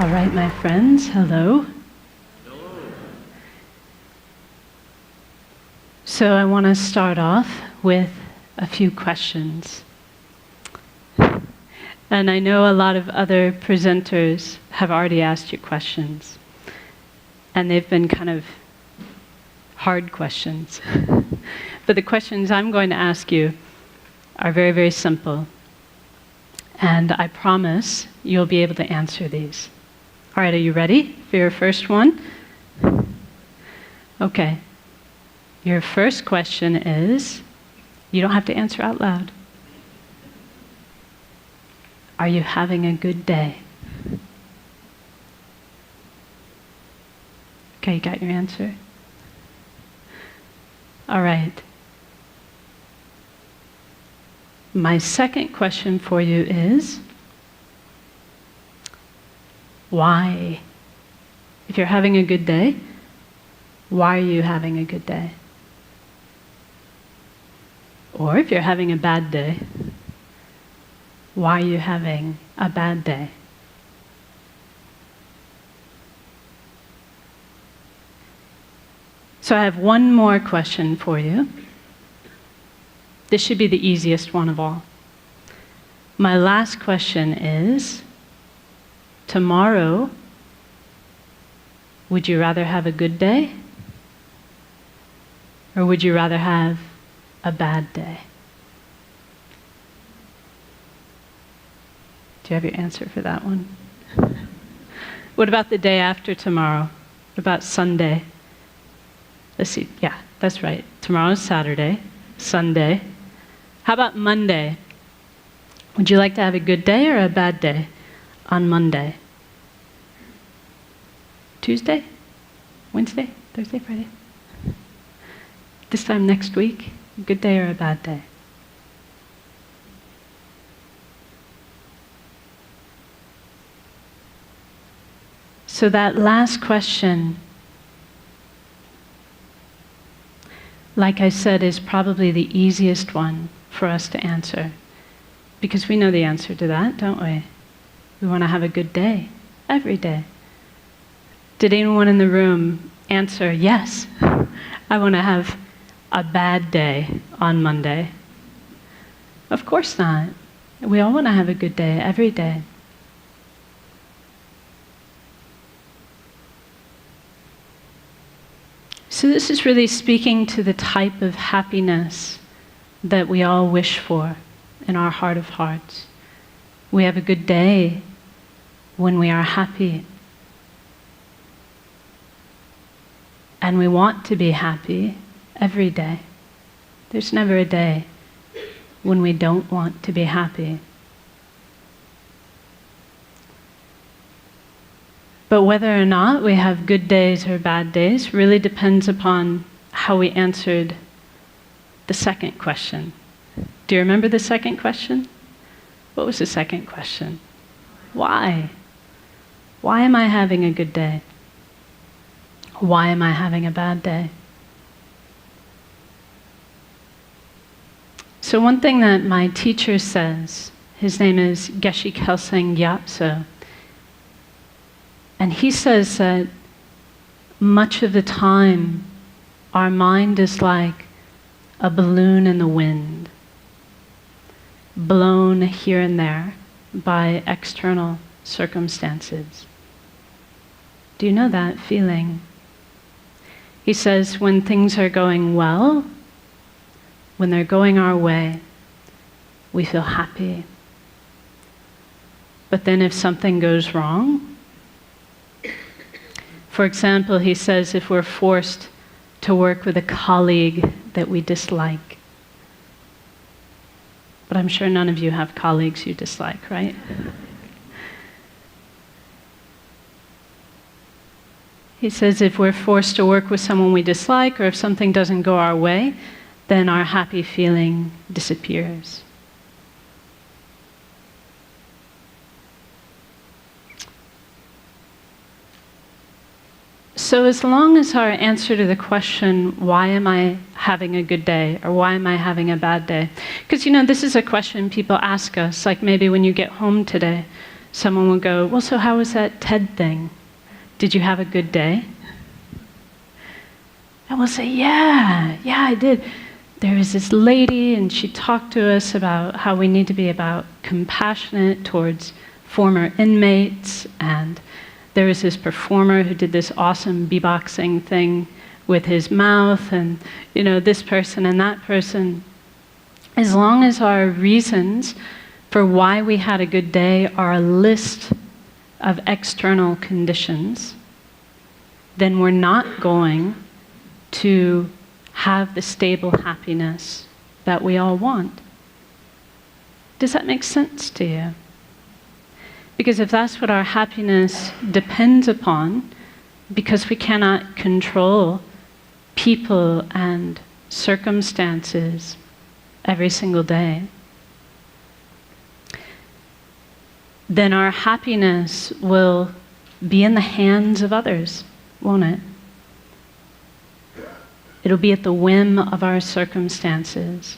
All right, my friends, hello. So I want to start off with a few questions. And I know a lot of other presenters have already asked you questions. And they've been kind of hard questions. But the questions I'm going to ask you are very, very simple. And I promise you'll be able to answer these. All right, are you ready for your first one? Okay. Your first question is, you don't have to answer out loud. Are you having a good day? Okay, you got your answer? All right. My second question for you is, why? If you're having a good day, why are you having a good day? Or if you're having a bad day, why are you having a bad day? So I have one more question for you. This should be the easiest one of all. My last question is, tomorrow, would you rather have a good day? Or would you rather have a bad day? Do you have your answer for that one? What about the day after tomorrow? What about Sunday? Let's see, yeah, that's right. Tomorrow's Saturday, Sunday. How about Monday? Would you like to have a good day or a bad day on Monday? Tuesday? Wednesday? Thursday? Friday? This time next week? A good day or a bad day? So that last question, like I said, is probably the easiest one for us to answer. Because we know the answer to that, don't we? We want to have a good day, every day. Did anyone in the room answer, yes, I want to have a bad day on Monday? Of course not. We all want to have a good day, every day. So this is really speaking to the type of happiness that we all wish for in our heart of hearts. We have a good day when we are happy. And we want to be happy every day. There's never a day when we don't want to be happy. But whether or not we have good days or bad days really depends upon how we answered the second question. Do you remember the second question? What was the second question? Why? Why am I having a good day? Why am I having a bad day? So one thing that my teacher says, his name is Kelsang Nyema, and he says that much of the time our mind is like a balloon in the wind, blown here and there by external circumstances. Do you know that feeling? He says when things are going well, when they're going our way, we feel happy. But then if something goes wrong, for example, he says if we're forced to work with a colleague that we dislike, but I'm sure none of you have colleagues you dislike, right? He says if we're forced to work with someone we dislike, or if something doesn't go our way, then our happy feeling disappears. So as long as our answer to the question, why am I having a good day, or why am I having a bad day? Because, this is a question people ask us, like maybe when you get home today. someone will go, well, so how was that TED thing? Did you have a good day? And we'll say, yeah, I did. There was this lady, and she talked to us about how we need to be about compassionate towards former inmates, and there was this performer who did this awesome beatboxing thing with his mouth, and this person and that person. As long as our reasons for why we had a good day are a list of external conditions, then we're not going to have the stable happiness that we all want. Does that make sense to you? Because if that's what our happiness depends upon, because we cannot control people and circumstances every single day, then our happiness will be in the hands of others, won't it? It'll be at the whim of our circumstances.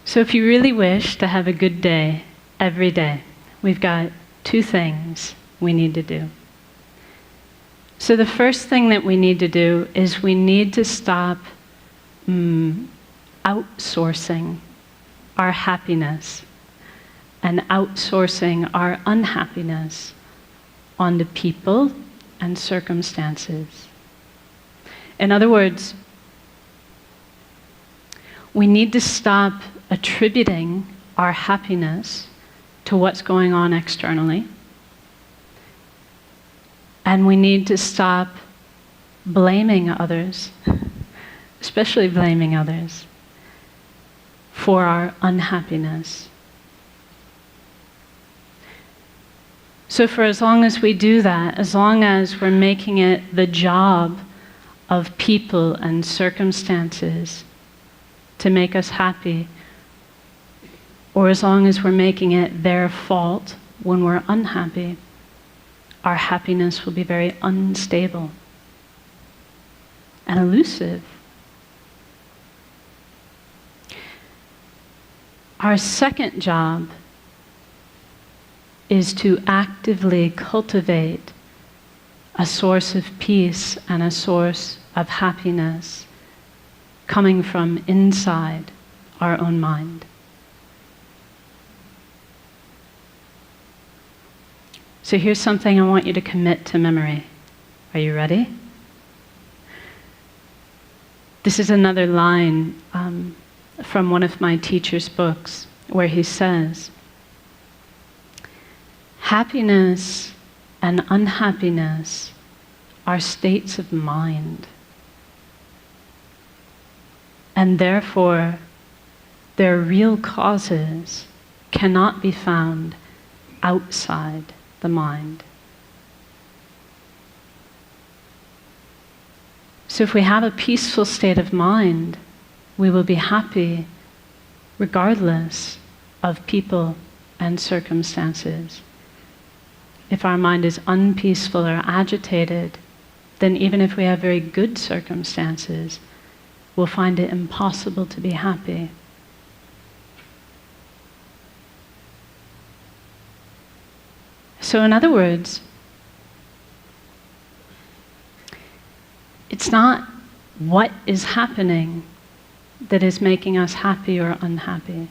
So if you really wish to have a good day every day, we've got 2 things we need to do. So the first thing that we need to do is we need to stop outsourcing our happiness and outsourcing our unhappiness onto people and circumstances. In other words, we need to stop attributing our happiness to what's going on externally. And we need to stop blaming others, especially blaming others, for our unhappiness. So for as long as we do that, as long as we're making it the job of people and circumstances to make us happy, or as long as we're making it their fault when we're unhappy, our happiness will be very unstable and elusive. Our second job is to actively cultivate a source of peace and a source of happiness coming from inside our own mind. So here's something I want you to commit to memory. Are you ready? This is another line from one of my teacher's books where he says, happiness and unhappiness are states of mind, and therefore their real causes cannot be found outside the mind. So if we have a peaceful state of mind, we will be happy regardless of people and circumstances. If our mind is unpeaceful or agitated, then even if we have very good circumstances, we'll find it impossible to be happy. So in other words, it's not what is happening that is making us happy or unhappy.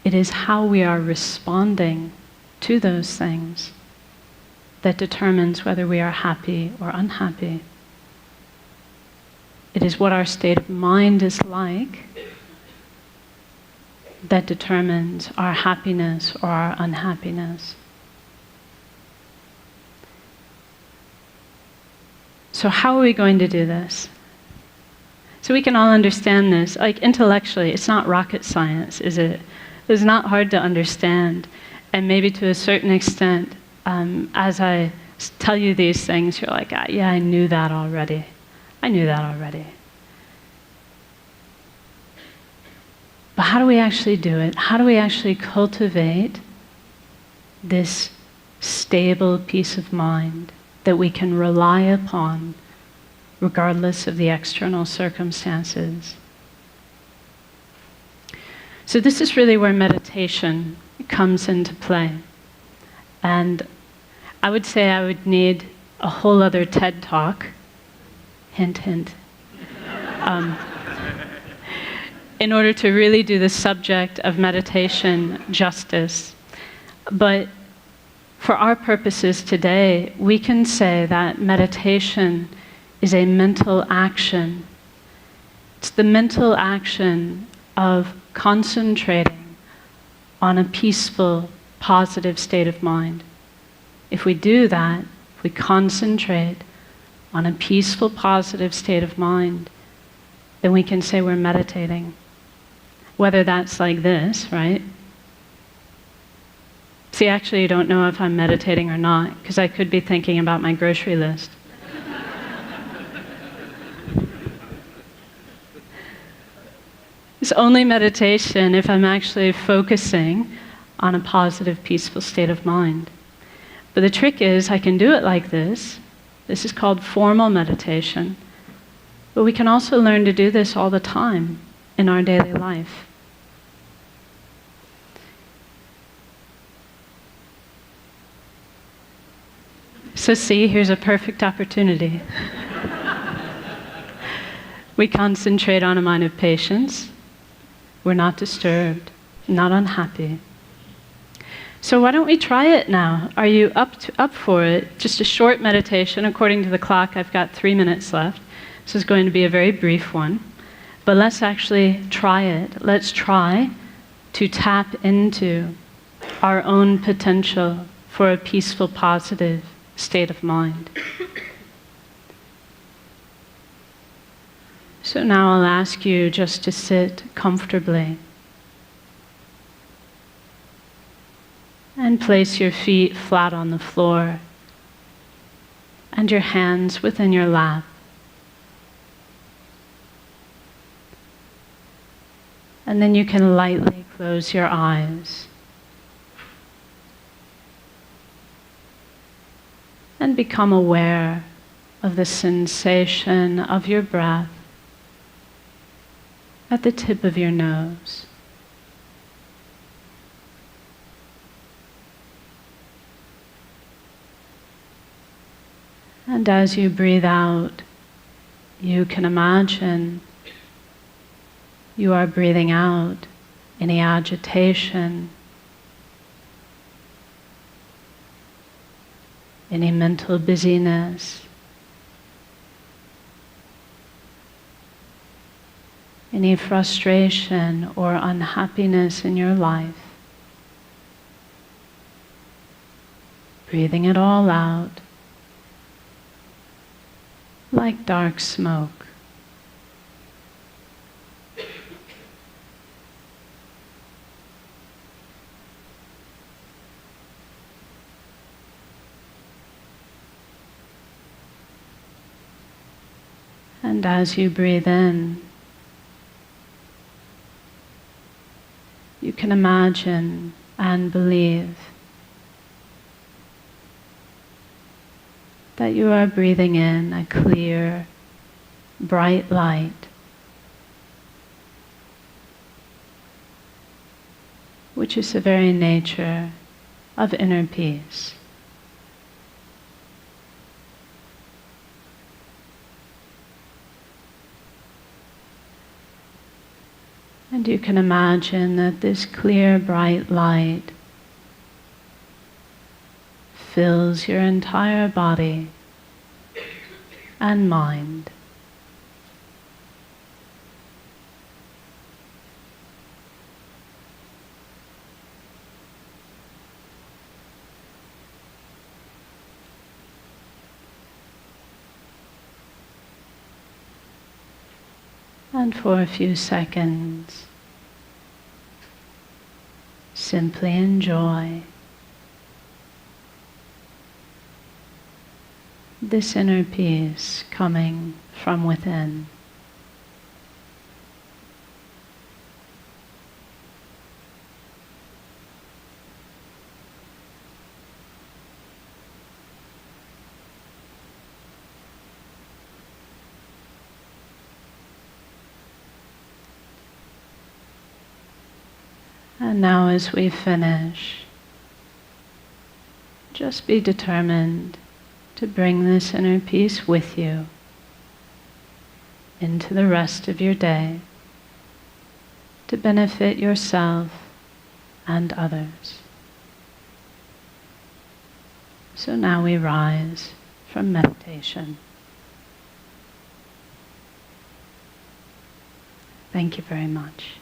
It is how we are responding to those things that determines whether we are happy or unhappy. It is what our state of mind is like that determines our happiness or our unhappiness. So how are we going to do this? So we can all understand this. Like intellectually, it's not rocket science, is it? It's not hard to understand. And maybe to a certain extent, as I tell you these things, you're like, yeah, I knew that already. I knew that already. But how do we actually do it? How do we actually cultivate this stable peace of mind that we can rely upon regardless of the external circumstances? So this is really where meditation comes into play. And I would say I would need a whole other TED Talk, hint, hint, in order to really do the subject of meditation justice. But for our purposes today, we can say that meditation is a mental action. It's the mental action of concentrating on a peaceful, positive state of mind. If we do that, if we concentrate on a peaceful, positive state of mind, then we can say we're meditating. Whether that's like this, right? See, actually, you don't know if I'm meditating or not, because I could be thinking about my grocery list. It's only meditation if I'm actually focusing on a positive, peaceful state of mind. But the trick is, I can do it like this. This is called formal meditation. But we can also learn to do this all the time in our daily life. So see, here's a perfect opportunity. We concentrate on a mind of patience. We're not disturbed, not unhappy. So why don't we try it now? Are you up for it? Just a short meditation. According to the clock, I've got 3 minutes left. This is going to be a very brief one. But let's actually try it. Let's try to tap into our own potential for a peaceful, positive state of mind. So now I'll ask you just to sit comfortably and place your feet flat on the floor and your hands within your lap. And then you can lightly close your eyes and become aware of the sensation of your breath at the tip of your nose. And as you breathe out, you can imagine you are breathing out any agitation, any mental busyness, any frustration or unhappiness in your life. Breathing it all out like dark smoke. And as you breathe in, you can imagine and believe that you are breathing in a clear, bright light, which is the very nature of inner peace. And you can imagine that this clear, bright light fills your entire body and mind. And for a few seconds, simply enjoy this inner peace coming from within. And now as we finish, just be determined to bring this inner peace with you into the rest of your day to benefit yourself and others. So now we rise from meditation. Thank you very much.